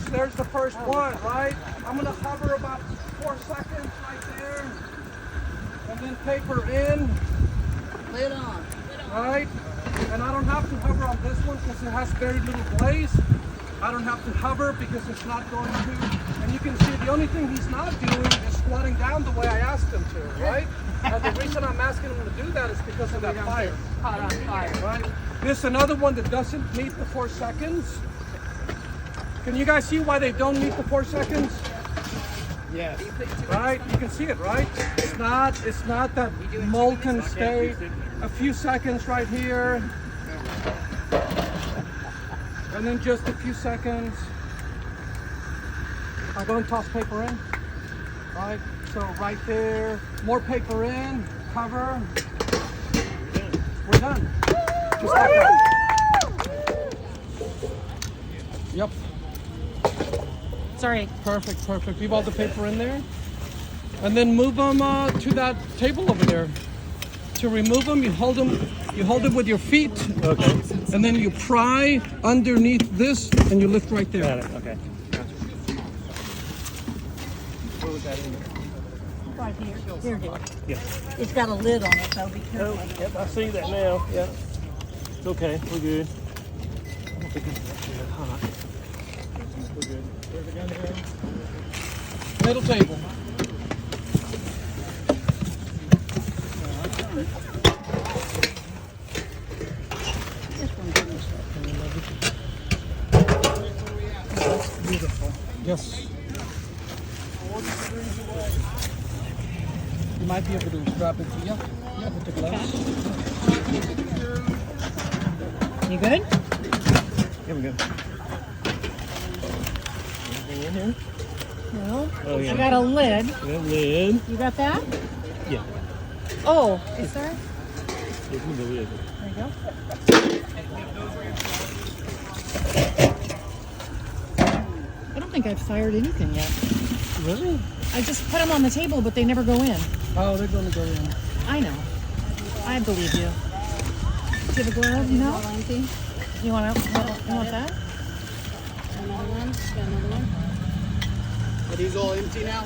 there's the first one, right? I'm gonna hover about 4 seconds right there, and then paper in. Lid on. Right? And I don't have to hover on this one because it has very little glaze. I don't have to hover because it's not going to. And you can see the only thing he's not doing is squatting down the way I asked him to, right? And the reason I'm asking him to do that is because of that fire. Caught on fire. Right? This is another one that doesn't meet the 4 seconds. Can you guys see why they don't meet the 4 seconds? Yes. Right? You can see it, right? It's not that molten state. A few seconds right here. And then just a few seconds. I'm going to toss paper in. Right? So right there. More paper in. Cover. We're done. Just like that. Yep. Sorry. Perfect. Leave all the paper in there. And then move them to that table over there. To remove them, you hold them with your feet. Okay. And then you pry underneath this and you lift right there. Got it. Okay. Where was that in there? Right here. Here it is. Yeah. It's got a lid on it, so be careful. Oh, yep, I see that now. Yeah. It's okay. We're good. I don't think it's actually that hot. We're good. Where's it down there? Middle table. That's beautiful. Yes. You might be able to strap it to you. Yeah, with the gloves. You good? Here we go. Anything in here? No. Oh, yeah. I got a lid. The lid. You got that? Yeah. Oh, is there? Give me the lid. There you go. I don't think I've fired anything yet. Really? I just put them on the table, but they never go in. Oh, they're going to go in. I know. I believe you. Do you have a glove? No? Empty. You want that? Another one. Got another one. Are these all empty now?